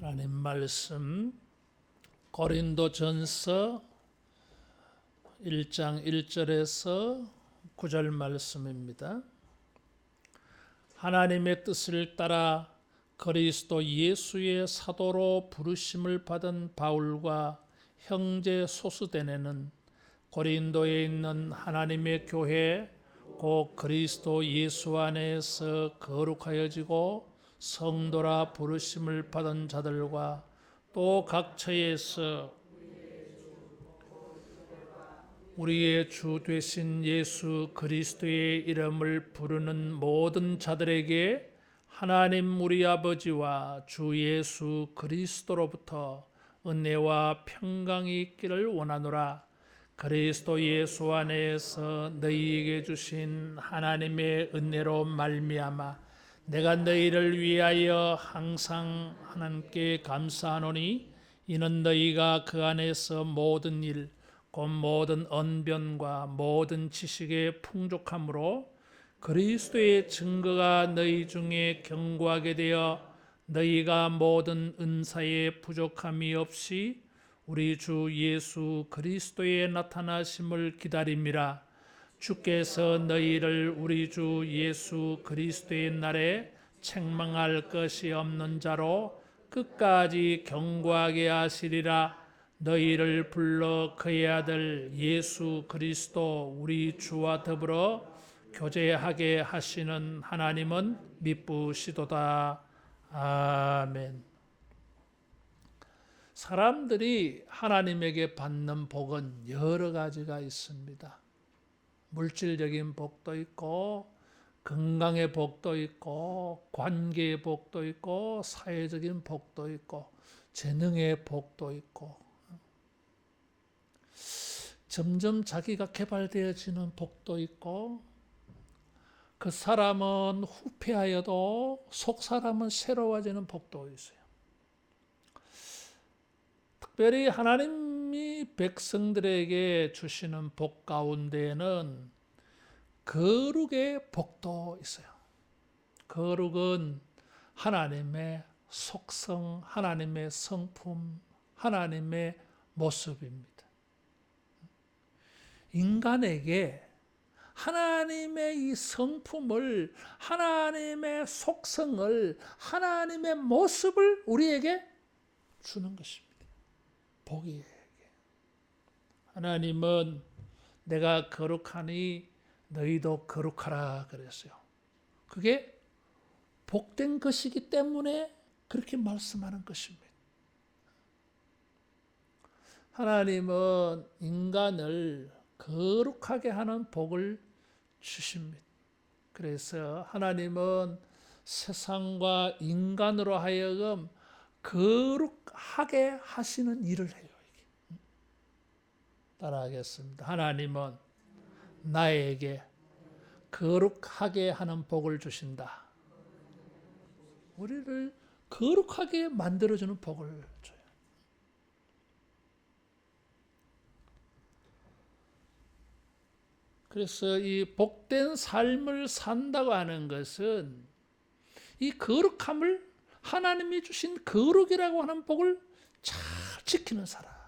하나님 말씀 고린도전서 1장 1절에서 9절 말씀입니다. 하나님의 뜻을 따라 그리스도 예수의 사도로 부르심을 받은 바울과 형제 소스데네는 고린도에 있는 하나님의 교회 곧 그리스도 예수 안에서 거룩하여지고 성도라 부르심을 받은 자들과 또 각 처에서 우리의 주 되신 예수 그리스도의 이름을 부르는 모든 자들에게 하나님 우리 아버지와 주 예수 그리스도로부터 은혜와 평강이 있기를 원하노라. 그리스도 예수 안에서 너희에게 주신 하나님의 은혜로 말미암아 내가 너희를 위하여 항상 하나님께 감사하노니 이는 너희가 그 안에서 모든 일 곧 모든 언변과 모든 지식의 풍족함으로 그리스도의 증거가 너희 중에 견고하게 되어 너희가 모든 은사에 부족함이 없이 우리 주 예수 그리스도의 나타나심을 기다림이라. 주께서 너희를 우리 주 예수 그리스도의 날에 책망할 것이 없는 자로 끝까지 견고하게 하시리라. 너희를 불러 그의 아들 예수 그리스도 우리 주와 더불어 교제하게 하시는 하나님은 미쁘시도다. 아멘. 사람들이 하나님에게 받는 복은 여러 가지가 있습니다. 물질적인 복도 있고 건강의 복도 있고 관계의 복도 있고 사회적인 복도 있고 재능의 복도 있고 점점 자기가 개발되어지는 복도 있고 그 사람은 후패하여도 속 사람은 새로워지는 복도 있어요. 특별히 하나님이 백성들에게 주시는 복 가운데에는 거룩의 복도 있어요. 거룩은 하나님의 속성, 하나님의 성품, 하나님의 모습입니다. 인간에게 하나님의 이 성품을, 하나님의 속성을, 하나님의 모습을 우리에게 주는 것입니다. 복이에요. 하나님은 내가 거룩하니 너희도 거룩하라 그랬어요. 그게 복된 것이기 때문에 그렇게 말씀하는 것입니다. 하나님은 인간을 거룩하게 하는 복을 주십니다. 그래서 하나님은 세상과 인간으로 하여금 거룩하게 하시는 일을 해요. 따라하겠습니다. 하나님은 나에게 거룩하게 하는 복을 주신다. 우리를 거룩하게 만들어주는 복을 줘요. 그래서 이 복된 삶을 산다고 하는 것은 이 거룩함을 하나님이 주신 거룩이라고 하는 복을 잘 지키는 사람.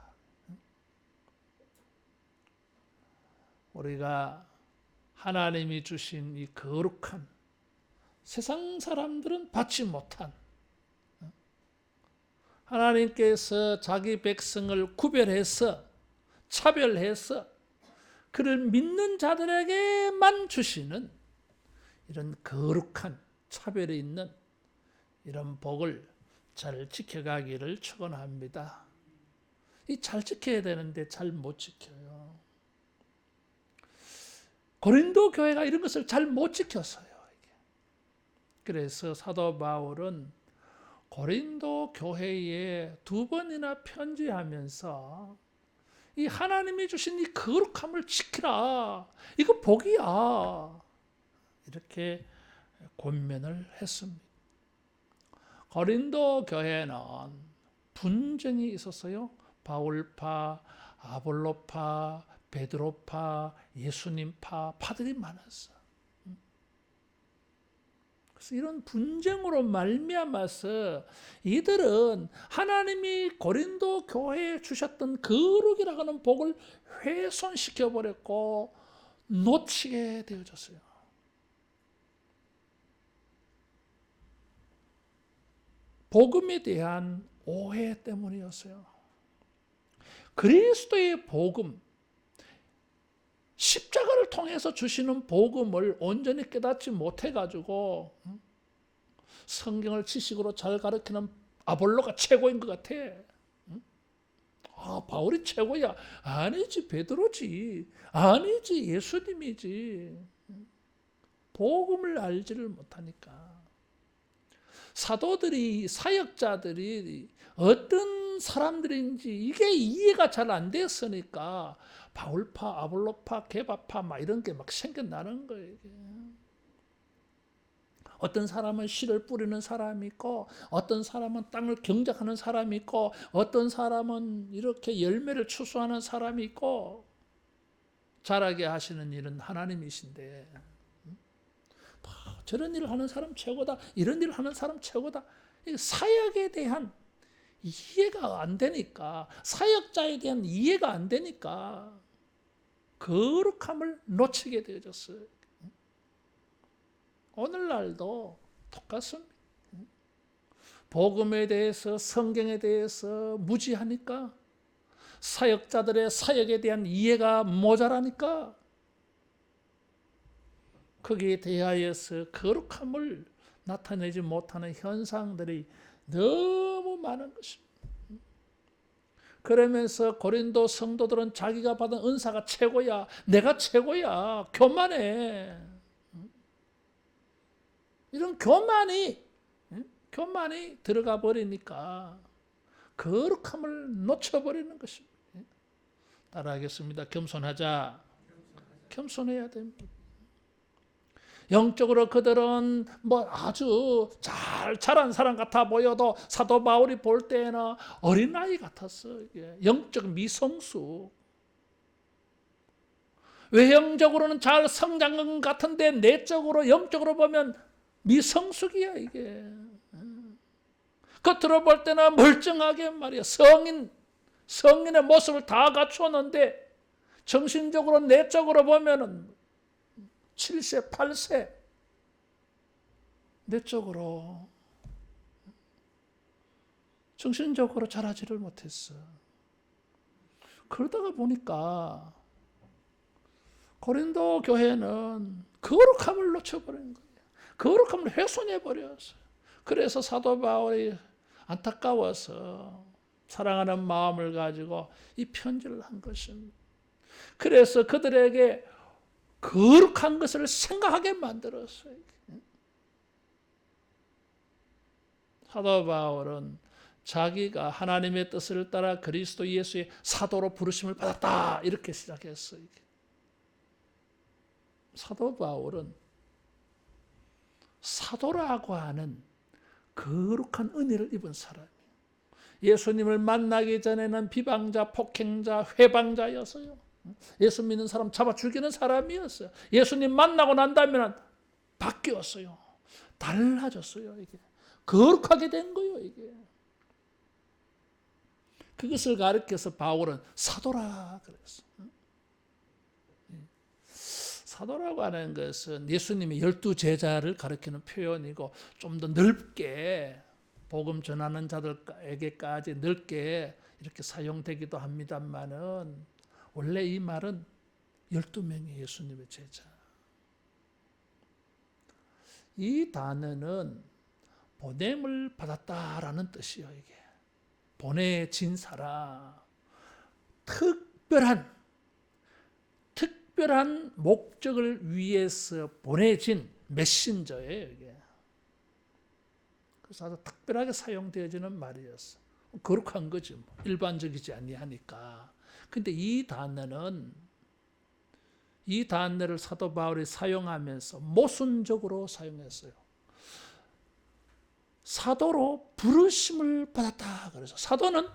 우리가 하나님이 주신 이 거룩함, 세상 사람들은 받지 못한 하나님께서 자기 백성을 구별해서 차별해서 그를 믿는 자들에게만 주시는 이런 거룩한 차별이 있는 이런 복을 잘 지켜가기를 축원합니다. 이 잘 지켜야 되는데 잘 못 지켜요. 고린도 교회가 이런 것을 잘 못 지켰어요. 그래서 사도 바울은 고린도 교회에 2번이나 편지하면서 이 하나님이 주신 이 거룩함을 지키라. 이거 복이야. 이렇게 권면을 했습니다. 고린도 교회는 분쟁이 있었어요. 바울파, 아볼로파, 베드로파, 예수님파, 파들이 많았어. 그래서 이런 분쟁으로 말미암아서 이들은 하나님이 고린도 교회에 주셨던 거룩이라고 하는 복을 훼손시켜 버렸고 놓치게 되어졌어요. 복음에 대한 오해 때문이었어요. 그리스도의 복음, 십자가를 통해서 주시는 복음을 온전히 깨닫지 못해가지고 성경을 지식으로 잘 가르치는 아볼로가 최고인 것 같아. 아, 바울이 최고야. 아니지, 베드로지. 아니지, 예수님이지. 복음을 알지를 못하니까. 사도들이, 사역자들이 어떤 사람들인지 이게 이해가 잘 안 됐으니까 바울파, 아볼로파, 게바파 막 이런 게 막 생겨나는 거예요. 어떤 사람은 씨를 뿌리는 사람이 있고, 어떤 사람은 땅을 경작하는 사람이 있고, 어떤 사람은 이렇게 열매를 추수하는 사람이 있고, 자라게 하시는 일은 하나님이신데, 저런 일을 하는 사람 최고다, 이런 일을 하는 사람 최고다. 사역에 대한 이해가 안 되니까, 사역자에 대한 이해가 안 되니까 거룩함을 놓치게 되어졌어요. 오늘날도 똑같습니다. 복음에 대해서, 성경에 대해서 무지하니까, 사역자들의 사역에 대한 이해가 모자라니까 거기에 대하여서 거룩함을 나타내지 못하는 현상들이 너무 많은 것입니다. 그러면서 고린도 성도들은 자기가 받은 은사가 최고야, 내가 최고야, 교만해. 이런 교만이 들어가 버리니까 거룩함을 놓쳐버리는 것입니다. 따라하겠습니다. 겸손하자. 겸손해야 됩니다. 영적으로 그들은 뭐 아주 잘 자란 사람 같아 보여도 사도 바울이 볼 때에는 어린아이 같았어. 영적 미성숙. 외형적으로는 잘 성장한 것 같은데 내적으로, 영적으로 보면 미성숙이야, 이게. 겉으로 볼 때는 멀쩡하게 말이야. 성인의 모습을 다 갖추었는데 정신적으로, 내적으로 보면은 7세, 8세 내적으로, 정신적으로 자라지를 못했어. 그러다가 보니까 고린도 교회는 거룩함을 놓쳐버린 거예요. 거룩함을 훼손해버렸어요. 그래서 사도 바울이 안타까워서 사랑하는 마음을 가지고 이 편지를 한 것입니다. 그래서 그들에게 거룩한 것을 생각하게 만들었어요. 사도 바울은 자기가 하나님의 뜻을 따라 그리스도 예수의 사도로 부르심을 받았다, 이렇게 시작했어요. 사도 바울은 사도라고 하는 거룩한 은혜를 입은 사람이에요. 예수님을 만나기 전에는 비방자, 폭행자, 회방자였어요. 예수 믿는 사람 잡아 죽이는 사람이었어요. 예수님 만나고 난 다음에는 바뀌었어요. 달라졌어요. 이게 거룩하게 된 거예요. 이게 그것을 가르쳐서 바울은 사도라 그랬어요. 사도라고 하는 것은 예수님의 12제자를 가리키는 표현이고, 좀 더 넓게 복음 전하는 자들에게까지 넓게 이렇게 사용되기도 합니다만은, 원래 이 말은 12명의 예수님의 제자. 이 단어는 보냄을 받았다라는 뜻이에요. 이게 보내진 사람, 특별한 목적을 위해서 보내진 메신저예요. 이게. 그래서 아주 특별하게 사용되어지는 말이었어. 거룩한 거지, 뭐. 일반적이지 아니하니까. 근데 이 단어를 사도 바울이 사용하면서 모순적으로 사용했어요. 사도로 부르심을 받았다. 그래서 사도는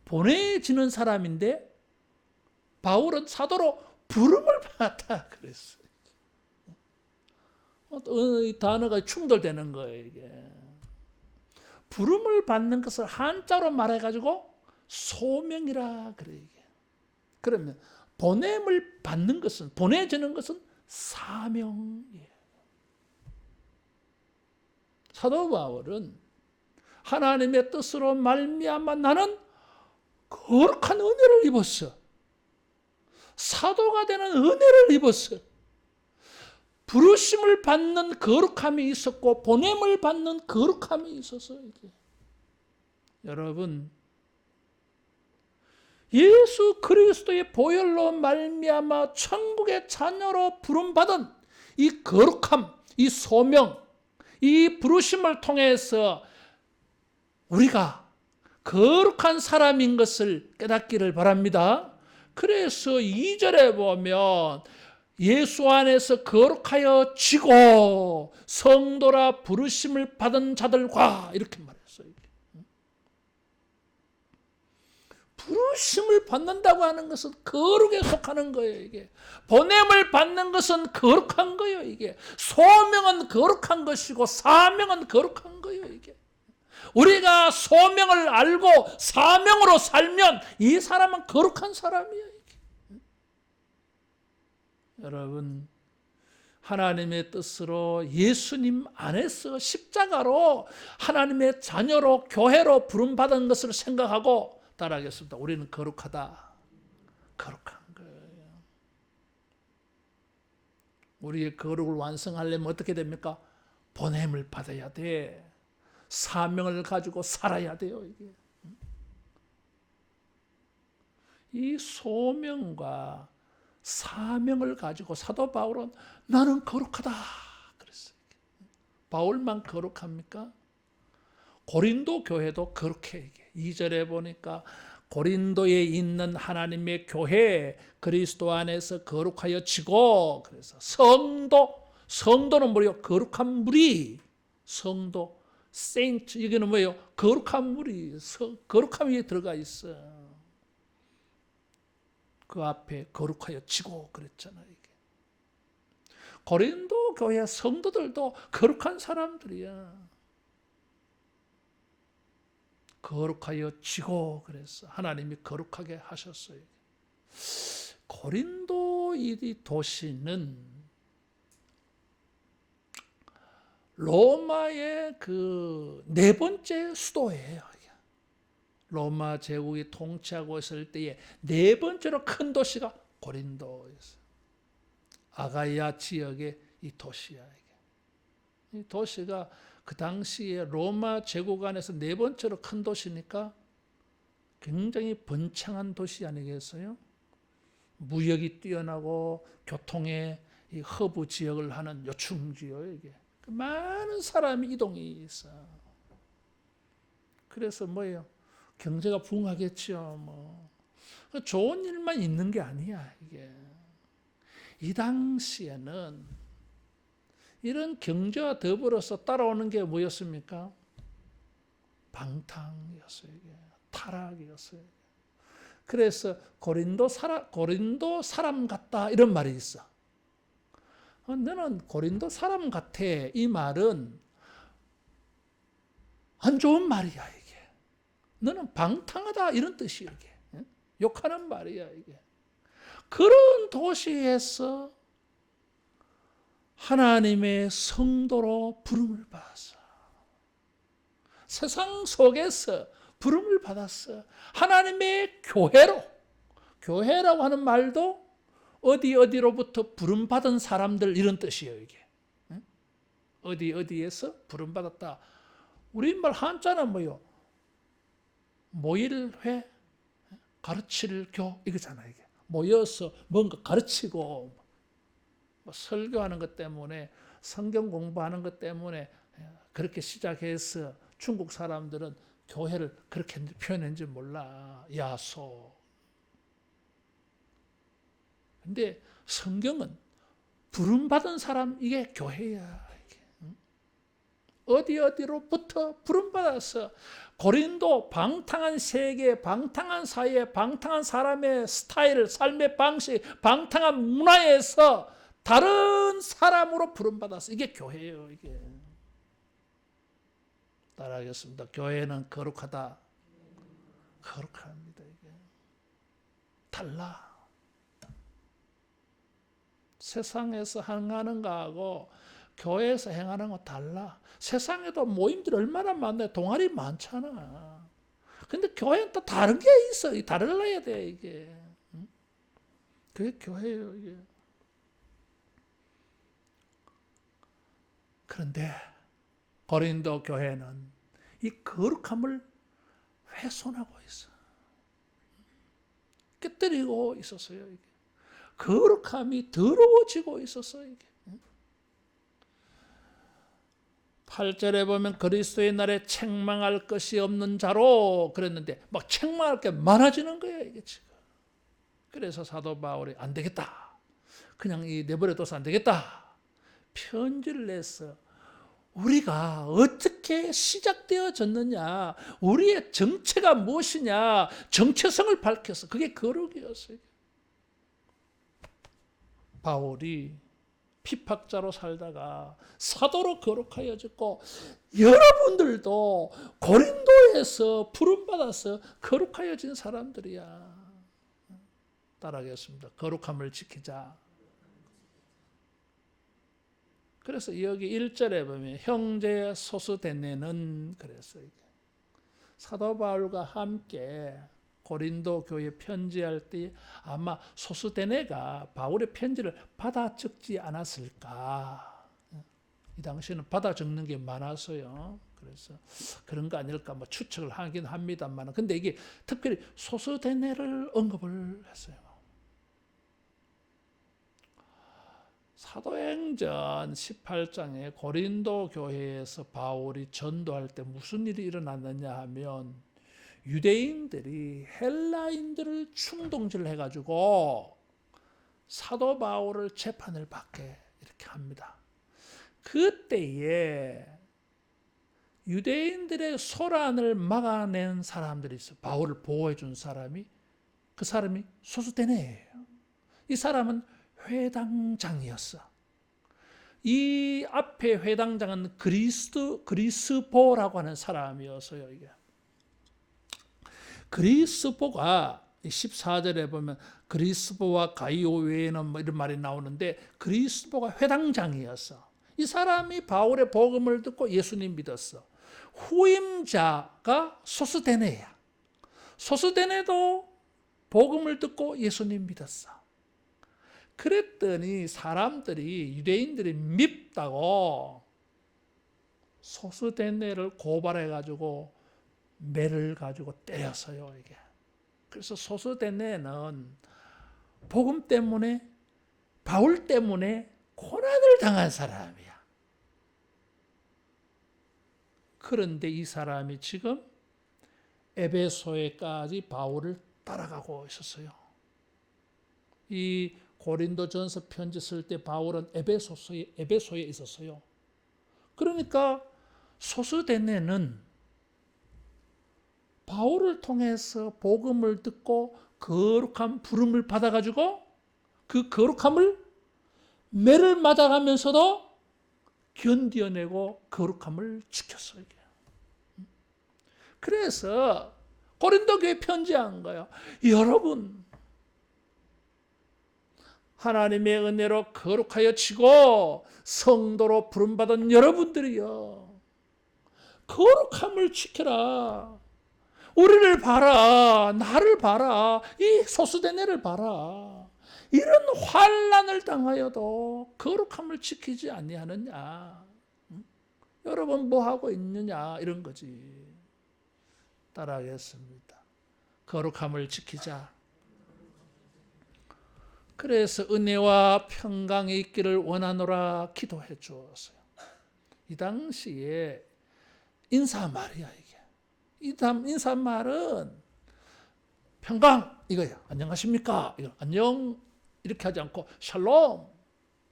보내지는 사람인데 바울은 사도로 부름을 받았다. 그랬어요. 이 단어가 충돌되는 거예요. 이게 부름을 받는 것을 한자로 말해가지고 소명이라 그래. 이게 그러면 보냄을 받는 것은, 보내지는 것은 사명이에요. 사도 바울은 하나님의 뜻으로 말미암아 나는 거룩한 은혜를 입었어. 사도가 되는 은혜를 입었어. 부르심을 받는 거룩함이 있었고 보냄을 받는 거룩함이 있어서 이게. 여러분, 예수 그리스도의 보혈로 말미암아 천국의 자녀로 부름받은 이 거룩함, 이 소명, 이 부르심을 통해서 우리가 거룩한 사람인 것을 깨닫기를 바랍니다. 그래서 2절에 보면 예수 안에서 거룩하여 지고 성도라 부르심을 받은 자들과 이렇게 말했어요. 부르심을 받는다고 하는 것은 거룩에 속하는 거예요. 이게 보냄을 받는 것은 거룩한 거예요. 이게 소명은 거룩한 것이고 사명은 거룩한 거예요. 이게 우리가 소명을 알고 사명으로 살면 이 사람은 거룩한 사람이에요. 이게. 여러분, 하나님의 뜻으로 예수님 안에서 십자가로 하나님의 자녀로 교회로 부름받은 것을 생각하고 따라하겠습니다. 우리는 거룩하다. 거룩한 거예요. 우리의 거룩을 완성하려면 어떻게 됩니까? 보냄을 받아야 돼. 사명을 가지고 살아야 돼요. 이게. 이 소명과 사명을 가지고 사도 바울은 나는 거룩하다 그랬어요. 바울만 거룩합니까? 고린도 교회도 그렇게 2절에 보니까 고린도에 있는 하나님의 교회 그리스도 안에서 거룩하여 지고, 그래서 성도는 뭐예요? 거룩한 무리. 성도 세인트, 여기는 뭐예요? 거룩한 무리. 거룩함이 들어가 있어. 그 앞에 거룩하여 지고 그랬잖아요. 이게. 고린도 교회 성도들도 거룩한 사람들이야. 거룩하여 지고 그래서 하나님이 거룩하게 하셨어요. 고린도 이 도시는 로마의 그 네 번째 수도예요. 로마 제국이 통치하고 있을 때에 네 번째로 큰 도시가 고린도였어요. 아가야 지역의 이 도시야. 이 도시가 그 당시에 로마 제국 안에서 네 번째로 큰 도시니까 굉장히 번창한 도시 아니겠어요? 무역이 뛰어나고 교통의 이 허브 지역을 하는 요충지요. 이게 많은 사람이 이동이 있어. 그래서 뭐예요? 경제가 부흥하겠죠. 뭐 좋은 일만 있는 게 아니야. 이게 이 당시에는 이런 경제와 더불어서 따라오는 게 뭐였습니까? 방탕이었어요. 이게. 타락이었어요. 그래서 고린도 사람 같다 이런 말이 있어. 너는 고린도 사람 같아. 이 말은 안 좋은 말이야. 이게. 너는 방탕하다 이런 뜻이에요. 이게. 욕하는 말이야. 이게. 그런 도시에서 하나님의 성도로 부름을 받았어. 세상 속에서 부름을 받았어. 하나님의 교회라고 하는 말도 어디로부터 부름받은 사람들 이런 뜻이에요. 이게. 어디에서 부름받았다. 우리말 한자는 뭐요? 모일회, 가르칠 교 이거잖아요. 이게. 모여서 뭔가 가르치고 뭐 설교하는 것 때문에 성경 공부하는 것 때문에 그렇게 시작해서 중국 사람들은 교회를 그렇게 표현했는지 몰라. 야소. 근데 성경은 부름받은 사람 이게 교회야. 어디로부터 부름받아서 고린도 방탕한 세계, 방탕한 사회, 방탕한 사람의 스타일, 삶의 방식, 방탕한 문화에서 다른 사람으로 부름받았어. 이게 교회예요. 이게. 따라하겠습니다. 교회는 거룩하다. 거룩합니다. 이게. 달라. 세상에서 행하는 거하고 교회에서 행하는 거 달라. 세상에도 모임들이 얼마나 많네. 동아리 많잖아. 근데 교회는 또 다른 게 있어. 달라야 돼, 이게. 그게 교회예요, 이게. 그런데 고린도 교회는 이 거룩함을 훼손하고 있어. 깨뜨리고 있었어요, 이게. 거룩함이 더러워지고 있었어요, 이게. 8절에 보면 그리스도의 날에 책망할 것이 없는 자로 그랬는데 막 책망할 게 많아지는 거예요, 이게 지금. 그래서 사도 바울이 안 되겠다. 그냥 내버려둬서 안 되겠다. 편지를 내서 우리가 어떻게 시작되어졌느냐, 우리의 정체가 무엇이냐, 정체성을 밝혀서 그게 거룩이었어요. 바울이 핍박자로 살다가 사도로 거룩하여졌고 여러분들도 고린도에서 부름받아서 거룩하여진 사람들이야. 따라하겠습니다. 거룩함을 지키자. 그래서 여기 1절에 보면 형제 소스데네는 그랬어요. 사도 바울과 함께 고린도 교회 편지할 때 아마 소스데네가 바울의 편지를 받아 적지 않았을까. 이 당시에는 받아 적는 게 많아서요. 그래서 그런 거 아닐까 뭐 추측을 하긴 합니다만, 근데 이게 특별히 소스데네를 언급을 했어요. 사도행전 18장에 고린도 교회에서 바울이 전도할 때 무슨 일이 일어났느냐 하면 유대인들이 헬라인들을 충동질 해가지고 사도 바울을 재판을 받게 이렇게 합니다. 그때에 유대인들의 소란을 막아낸 사람들이 있어요. 바울을 보호해 준 사람이, 그 사람이 소스데네예요. 이 사람은 회당장이었어. 이 앞에 회당장은 그리스보라고 하는 사람이었어요. 이게. 그리스보가 14절에 보면 그리스보와 가이오 외에는 뭐 이런 말이 나오는데 그리스보가 회당장이었어. 이 사람이 바울의 복음을 듣고 예수님 믿었어. 후임자가 소스데네야. 소스데네도 복음을 듣고 예수님 믿었어. 그랬더니 사람들이, 유대인들이 밉다고 소스데네를 고발해가지고 매를 가지고 때렸어요, 이게. 그래서 소스데네는 복음 때문에, 바울 때문에 고난을 당한 사람이야. 그런데 이 사람이 지금 에베소에까지 바울을 따라가고 있었어요. 이 고린도전서 편지 쓸 때 바울은 에베소에 있었어요. 그러니까 소스데네는 바울을 통해서 복음을 듣고 거룩한 부름을 받아가지고 그 거룩함을 매를 맞아가면서도 견뎌내고 거룩함을 지켰어요. 그래서 고린도 교회 편지한 거예요. 여러분, 하나님의 은혜로 거룩하여 지고 성도로 부름받은 여러분들이요, 거룩함을 지켜라. 우리를 봐라. 나를 봐라. 이 소스데네를 봐라. 이런 환난을 당하여도 거룩함을 지키지 아니하느냐. 여러분 뭐 하고 있느냐, 이런 거지. 따라하겠습니다. 거룩함을 지키자. 그래서 은혜와 평강이 있기를 원하노라 기도해 주었어요. 이 당시에 인사말이야, 이게. 이 인사말은 평강 이거야. 안녕하십니까? 이거 안녕 이렇게 하지 않고 샬롬,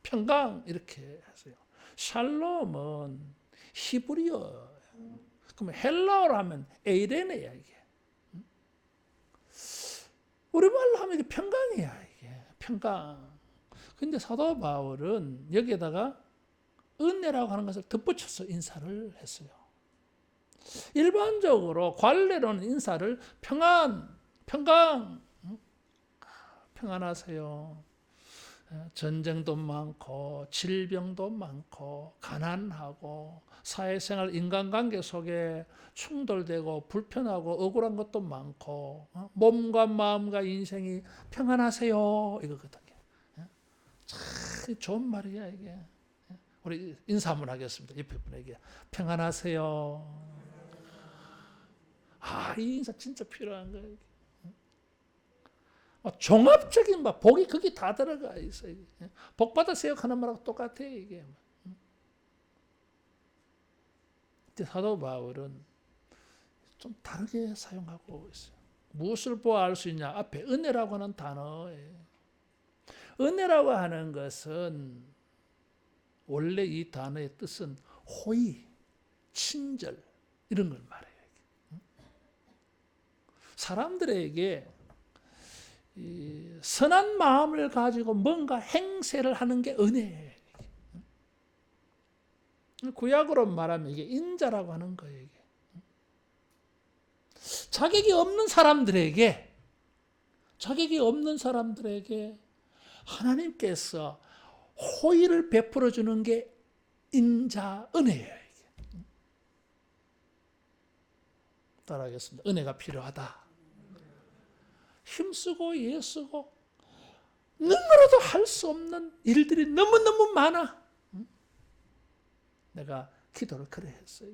평강 이렇게 했어요. 샬롬은 히브리어. 그럼 헬라어로 하면 에이레네야, 이게. 우리말로 하면 이게 평강이야, 이게. 평강. 근데 사도 바울은 여기에다가 은혜라고 하는 것을 덧붙여서 인사를 했어요. 일반적으로 관례로는 인사를 평강, 평안하세요. 전쟁도 많고 질병도 많고 가난하고 사회생활 인간관계 속에 충돌되고 불편하고 억울한 것도 많고 몸과 마음과 인생이 평안하세요 이거거든요. 참 좋은 말이야 이게. 우리 인사 한번 하겠습니다. 옆에 분에게 평안하세요. 이 인사 진짜 필요한 거예요. 종합적인 복이 거기 다 들어가 있어요. 복 받으세요 하는 말하고 똑같아요 이게. 사도 바울은 좀 다르게 사용하고 있어요. 무엇을 보아 알 수 있냐? 앞에 은혜라고 하는 단어에 은혜라고 하는 것은 원래 이 단어의 뜻은 호의, 친절 이런 걸 말해요. 사람들에게 이 선한 마음을 가지고 뭔가 행세를 하는 게 은혜예요. 구약으로 말하면 이게 인자라고 하는 거예요. 이게. 자격이 없는 사람들에게 하나님께서 호의를 베풀어 주는 게 인자 은혜예요. 이게. 따라하겠습니다. 은혜가 필요하다. 힘쓰고 애쓰고 능으로도 할 수 없는 일들이 너무너무 많아. 내가 기도를 그래 했어요.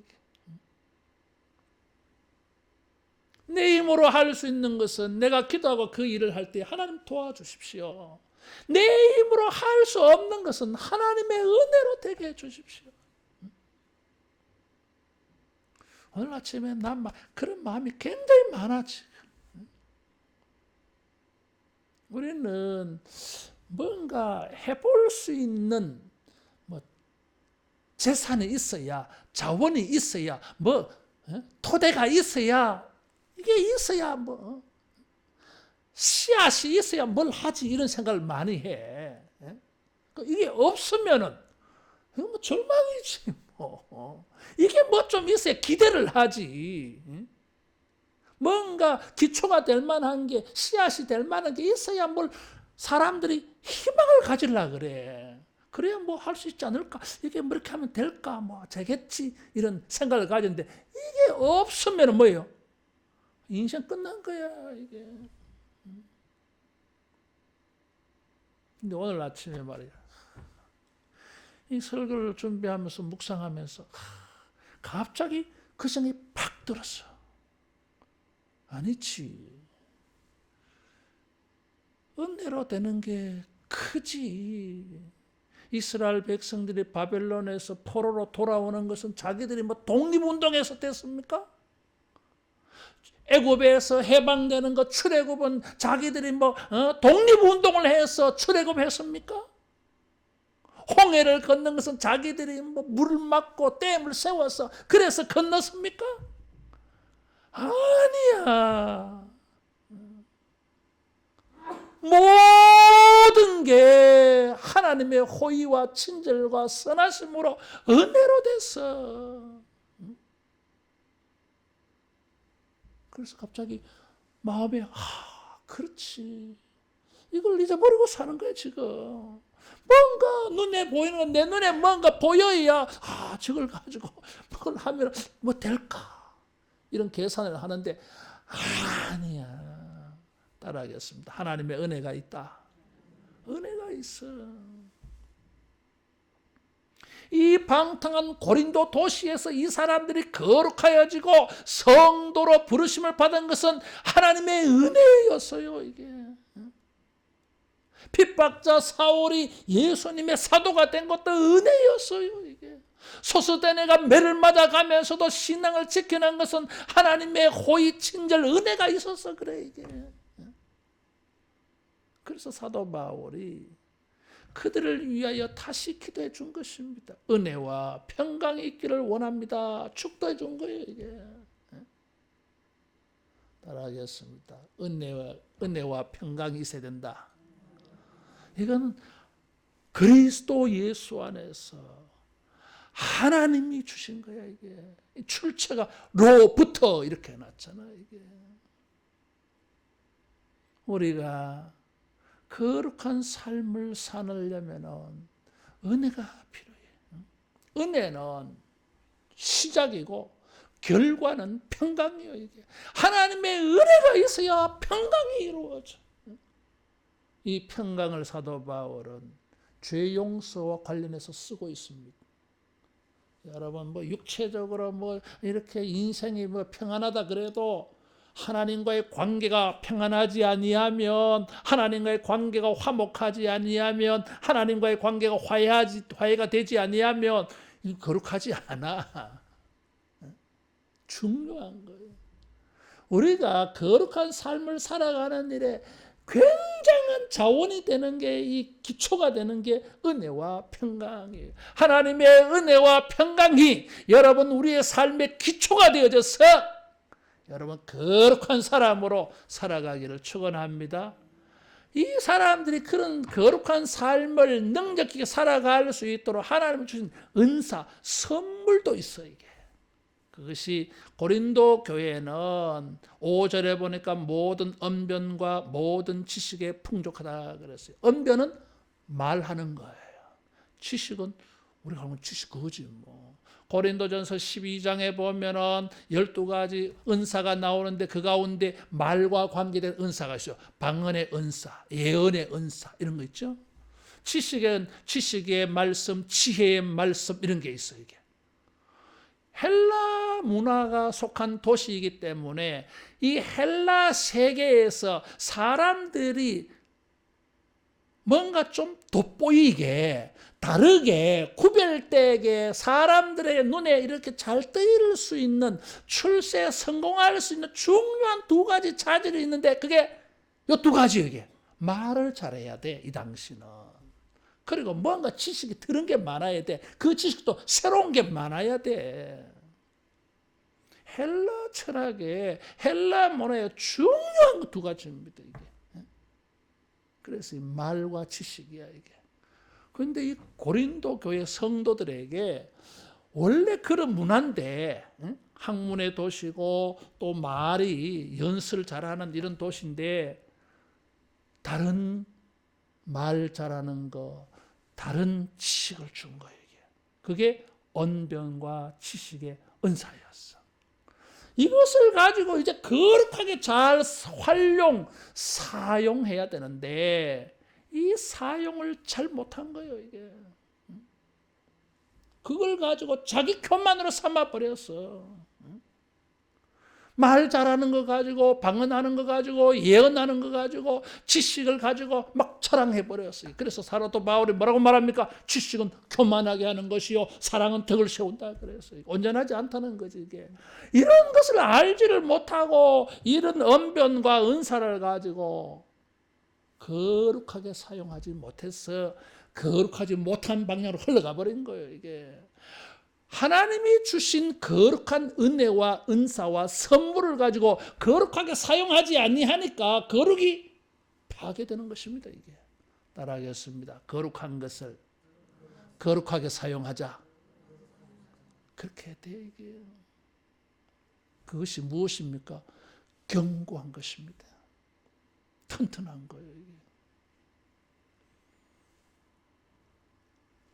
내 힘으로 할 수 있는 것은 내가 기도하고 그 일을 할 때 하나님 도와주십시오. 내 힘으로 할 수 없는 것은 하나님의 은혜로 되게 해주십시오. 오늘 아침에 난 그런 마음이 굉장히 많아지. 우리는 뭔가 해볼 수 있는 재산이 있어야, 자원이 있어야, 토대가 있어야, 이게 있어야 씨앗이 있어야 뭘 하지 이런 생각을 많이 해. 이게 없으면은 이거 절망이지 이게 좀 있어야 기대를 하지. 뭔가 기초가 될 만한 게 씨앗이 될 만한 게 있어야 사람들이 희망을 가지려고 그래. 그래야 할 수 있지 않을까? 이게 이렇게 하면 될까? 되겠지? 이런 생각을 가졌는데 이게 없으면 뭐예요? 인생 끝난 거야 이게. 근데 오늘 아침에 말이야. 이 설교를 준비하면서 묵상하면서 갑자기 그 생각이 팍 들었어. 아니지. 은혜로 되는 게 크지. 이스라엘 백성들이 바벨론에서 포로로 돌아오는 것은 자기들이 독립운동에서 됐습니까? 애굽에서 해방되는 것 출애굽은 자기들이 독립운동을 해서 출애굽했습니까? 홍해를 건넌 것은 자기들이 물을 막고 댐을 세워서 그래서 건넜습니까? 아니야. 모든 게 하나님의 호의와 친절과 선하심으로 은혜로 됐어. 그래서 갑자기 마음에 그렇지. 이걸 잊어버리고 사는 거야 지금. 뭔가 눈에 보이는 건 내 눈에 뭔가 보여야 저걸 가지고 뭘 하면 될까. 이런 계산을 하는데 아니야. 따라하겠습니다. 하나님의 은혜가 있다. 은혜가 있어. 이 방탕한 고린도 도시에서 이 사람들이 거룩하여지고 성도로 부르심을 받은 것은 하나님의 은혜였어요. 이게 핍박자 사울이 예수님의 사도가 된 것도 은혜였어요. 이게 소수대네가 매를 맞아가면서도 신앙을 지켜낸 것은 하나님의 호의 친절 은혜가 있어서 그래. 이게 그래서 사도 바울이 그들을 위하여 다시 기도해 준 것입니다. 은혜와 평강이 있기를 원합니다. 축도해 준 거예요. 이게 따라하겠습니다. 은혜와 평강이 있어야 된다. 이건 그리스도 예수 안에서 하나님이 주신 거야. 이게 출처가 로부터 이렇게 해놨잖아. 이게 우리가 거룩한 삶을 살려면 은혜가 필요해. 은혜는 시작이고 결과는 평강이에요. 이게 하나님의 은혜가 있어야 평강이 이루어져. 이 평강을 사도 바울은 죄 용서와 관련해서 쓰고 있습니다. 여러분 육체적으로 이렇게 인생이 평안하다 그래도 하나님과의 관계가 평안하지 아니하면, 하나님과의 관계가 화목하지 아니하면, 하나님과의 관계가 화해가 되지 아니하면 거룩하지 않아. 중요한 거예요. 우리가 거룩한 삶을 살아가는 일에 굉장한 자원이 되는 게, 이 기초가 되는 게 은혜와 평강이에요. 하나님의 은혜와 평강이 여러분 우리의 삶의 기초가 되어져서 여러분 거룩한 사람으로 살아가기를 축원합니다. 이 사람들이 그런 거룩한 삶을 능력 있게 살아갈 수 있도록 하나님이 주신 은사, 선물도 있어요. 이게. 그것이 고린도 교회는 5절에 보니까 모든 언변과 모든 지식에 풍족하다 그랬어요. 언변은 말하는 거예요. 지식은 우리가 하는 지식 그거지 뭐. 고린도전서 12장에 보면은 12가지 은사가 나오는데 그 가운데 말과 관계된 은사가 있어요. 방언의 은사, 예언의 은사 이런 거 있죠. 지식의 말씀, 지혜의 말씀 이런 게 있어요. 이게. 헬라 문화가 속한 도시이기 때문에 이 헬라 세계에서 사람들이 뭔가 좀 돋보이게, 다르게, 구별되게 사람들의 눈에 이렇게 잘 뜨일 수 있는, 출세에 성공할 수 있는 중요한 2가지 자질이 있는데 그게 이 2가지예요. 이게. 말을 잘해야 돼, 이 당시는. 그리고 뭔가 지식이 들은 게 많아야 돼. 그 지식도 새로운 게 많아야 돼. 헬라 철학에, 헬라 문화에 중요한 거 2가지입니다. 이게. 그래서 이 말과 지식이야 이게. 그런데 이 고린도 교회 성도들에게 원래 그런 문화인데, 학문의 도시고 또 말이 연설을 잘하는 이런 도시인데, 다른 말 잘하는 거, 다른 지식을 준 거예요. 이게. 그게 언변과 지식의 은사였어. 이것을 가지고 이제 거룩하게 잘 사용해야 되는데 이 사용을 잘 못한 거예요. 이게. 그걸 가지고 자기 교만으로 삼아버렸어. 말 잘하는 거 가지고, 방언하는 거 가지고, 예언하는 거 가지고, 지식을 가지고 막 자랑해버렸어요. 그래서 사도 바울이 뭐라고 말합니까? 지식은 교만하게 하는 것이요, 사랑은 덕을 세운다 그랬어요. 온전하지 않다는 거지 이게. 이런 것을 알지를 못하고 이런 언변과 은사를 가지고 거룩하게 사용하지 못해서 거룩하지 못한 방향으로 흘러가 버린 거예요. 이게. 하나님이 주신 거룩한 은혜와 은사와 선물을 가지고 거룩하게 사용하지 아니하니까 거룩이 파괴되는 것입니다. 이게. 따라하겠습니다. 거룩한 것을 거룩하게 사용하자. 그렇게 돼 이게. 그것이 무엇입니까? 견고한 것입니다. 튼튼한 거예요. 이게.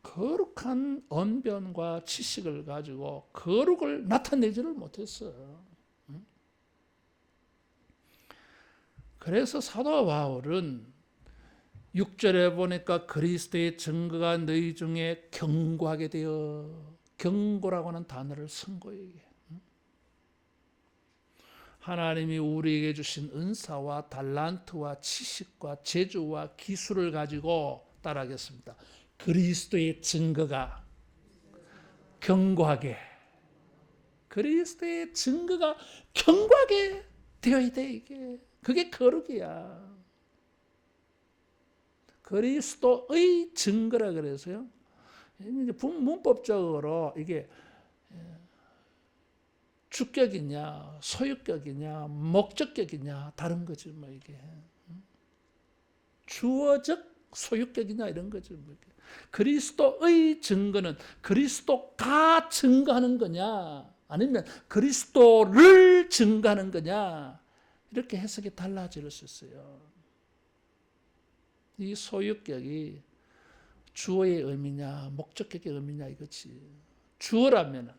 거룩한 언변과 지식을 가지고 거룩을 나타내지를 못했어요. 그래서 사도 바울은 6절에 보니까 그리스도의 증거가 너희 중에 견고하게 되어, 견고라고 하는 단어를 쓴 거예요. 하나님이 우리에게 주신 은사와 달란트와 지식과 재주와 기술을 가지고, 따라하겠습니다. 그리스도의 증거가 견고하게, 그리스도의 증거가 견고하게 되어야 돼. 이게. 그게 거룩이야. 그리스도의 증거라 그래서요. 문법적으로 이게 주격이냐, 소유격이냐, 목적격이냐 다른 거지 뭐 이게. 주어적 소유격이냐 이런 거죠. 그리스도의 증거는 그리스도가 증거하는 거냐 아니면 그리스도를 증거하는 거냐 이렇게 해석이 달라질 수 있어요. 이 소유격이 주어의 의미냐 목적격의 의미냐 이거지. 주어라면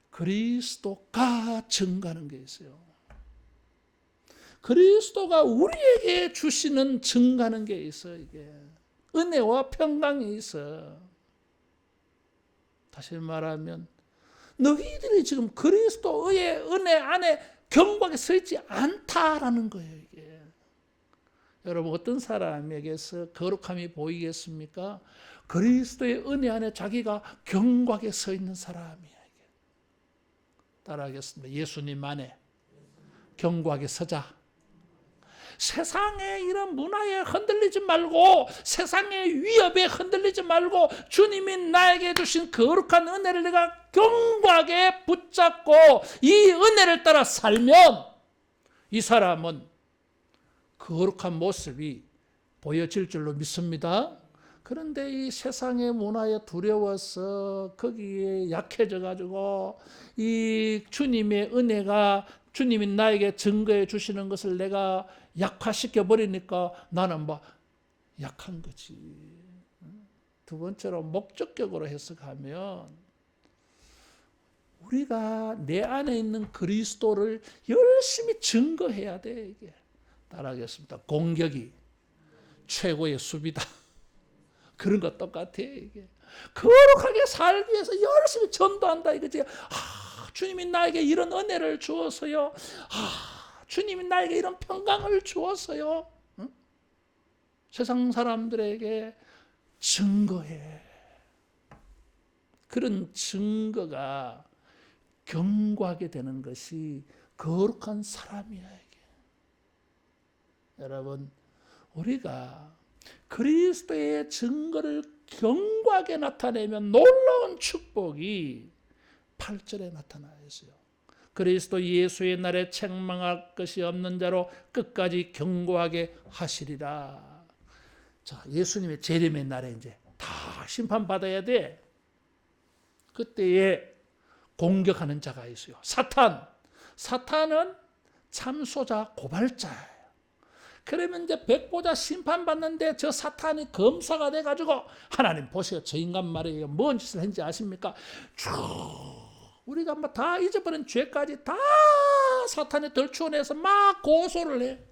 그리스도가 증거하는 게 있어요. 그리스도가 우리에게 주시는 증거하는 게 있어요. 이게 은혜와 평강이 있어. 다시 말하면 너희들이 지금 그리스도의 은혜 안에 견고하게 서 있지 않다라는 거예요. 이게 여러분 어떤 사람에게서 거룩함이 보이겠습니까? 그리스도의 은혜 안에 자기가 견고하게 서 있는 사람이야. 이게. 따라하겠습니다. 예수님 안에 견고하게 서자. 세상의 이런 문화에 흔들리지 말고 세상의 위협에 흔들리지 말고 주님이 나에게 주신 거룩한 은혜를 내가 견고하게 붙잡고 이 은혜를 따라 살면 이 사람은 거룩한 모습이 보여질 줄로 믿습니다. 그런데 이 세상의 문화에 두려워서 거기에 약해져 가지고 이 주님의 은혜가 주님이 나에게 증거해 주시는 것을 내가 약화시켜 버리니까 나는 뭐 약한 거지. 두 번째로 목적격으로 해석하면 우리가 내 안에 있는 그리스도를 열심히 증거해야 돼. 이게 따라하겠습니다. 공격이 최고의 수비다. 그런 것 똑같아. 이게 거룩하게 살기 위해서 열심히 전도한다 이거지. 주님이 나에게 이런 은혜를 주어서요. 주님이 나에게 이런 평강을 주어서요. 응? 세상 사람들에게 증거해. 그런 증거가 견고하게 되는 것이 거룩한 사람이야. 이게. 여러분 우리가 그리스도의 증거를 견고하게 나타내면 놀라운 축복이 8절에 나타나 있어요. 그리스도 예수의 날에 책망할 것이 없는 자로 끝까지 견고하게 하시리라. 자, 예수님의 재림의 날에 이제 다 심판받아야 돼. 그때에 공격하는 자가 있어요. 사탄은 참소자, 고발자예요. 그러면 이제 백보자 심판받는데 저 사탄이 검사가 돼가지고 하나님 보세요. 저 인간 말이에요. 뭔 짓을 했는지 아십니까? 우리가 막 다 잊어버린 죄까지 다 사탄이 덜추어내서 막 고소를 해.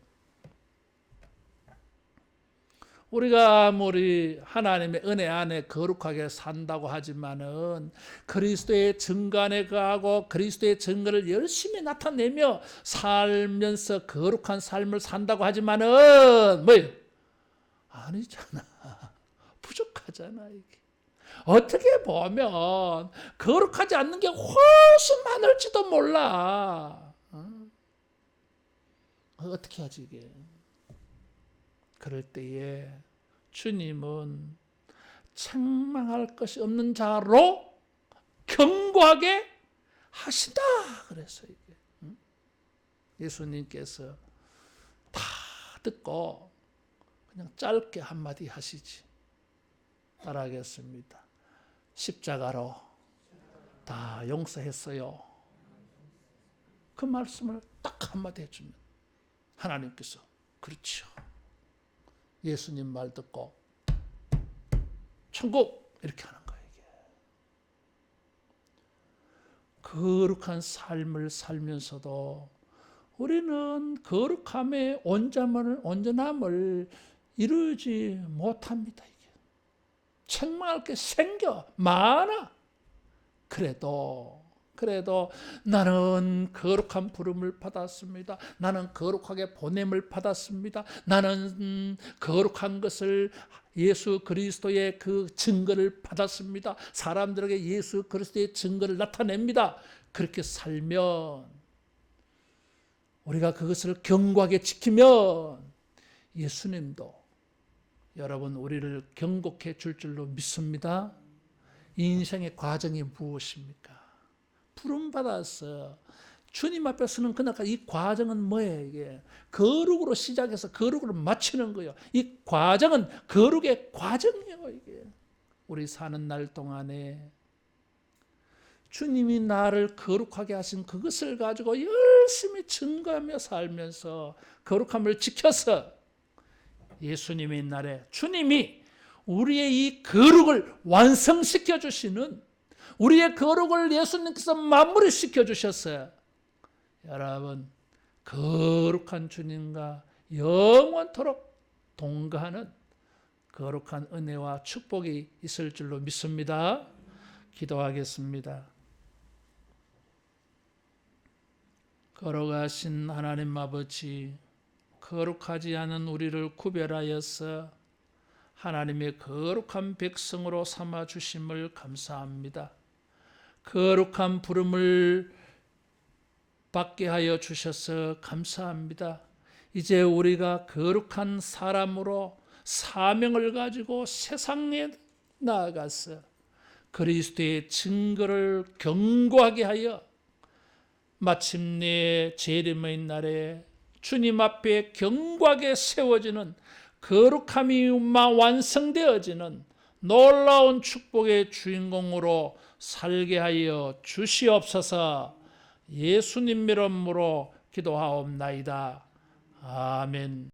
우리가 아무리 하나님의 은혜 안에 거룩하게 산다고 하지만은 그리스도의 증거 안에 거하고 그리스도의 증거를 열심히 나타내며 살면서 거룩한 삶을 산다고 하지만은 뭐예요? 아니잖아. 부족하잖아 이게. 어떻게 보면 거룩하지 않는 게 훨씬 많을지도 몰라. 어떻게 하지 이게? 그럴 때에 주님은 책망할 것이 없는 자로 견고하게 하신다. 그랬어요. 이게. 예수님께서 다 듣고 그냥 짧게 한마디 하시지. 따라하겠습니다. 십자가로 다 용서했어요. 그 말씀을 딱 한마디 해주면 하나님께서 그렇죠. 예수님 말 듣고 천국 이렇게 하는 거예요. 이게. 거룩한 삶을 살면서도 우리는 거룩함의 온전함을 이루지 못합니다. 이게. 책망할 게 생겨 많아. 그래도 나는 거룩한 부름을 받았습니다. 나는 거룩하게 보냄을 받았습니다. 나는 거룩한 것을 예수 그리스도의 그 증거를 받았습니다. 사람들에게 예수 그리스도의 증거를 나타냅니다. 그렇게 살면 우리가 그것을 견고하게 지키면 예수님도 여러분 우리를 경고해 줄 줄로 믿습니다. 인생의 과정이 무엇입니까? 부름받아서 주님 앞에 서는 그날까지 이 과정은 뭐예요? 이게 거룩으로 시작해서 거룩으로 마치는 거예요. 이 과정은 거룩의 과정이에요. 이게 우리 사는 날 동안에 주님이 나를 거룩하게 하신 그것을 가지고 열심히 증거하며 살면서 거룩함을 지켜서 예수님의 날에 주님이 우리의 이 거룩을 완성시켜 주시는, 우리의 거룩을 예수님께서 마무리시켜 주셨어요. 여러분, 거룩한 주님과 영원토록 동거하는 거룩한 은혜와 축복이 있을 줄로 믿습니다. 기도하겠습니다. 거룩하신 하나님 아버지, 거룩하지 않은 우리를 구별하여서 하나님의 거룩한 백성으로 삼아 주심을 감사합니다. 거룩한 부름을 받게 하여 주셔서 감사합니다. 이제 우리가 거룩한 사람으로 사명을 가지고 세상에 나아가서 그리스도의 증거를 견고하게 하여 마침내 재림의 날에 주님 앞에 견고하게 세워지는 거룩함이 완성되어지는 놀라운 축복의 주인공으로 살게 하여 주시옵소서. 예수님 이름으로 기도하옵나이다. 아멘.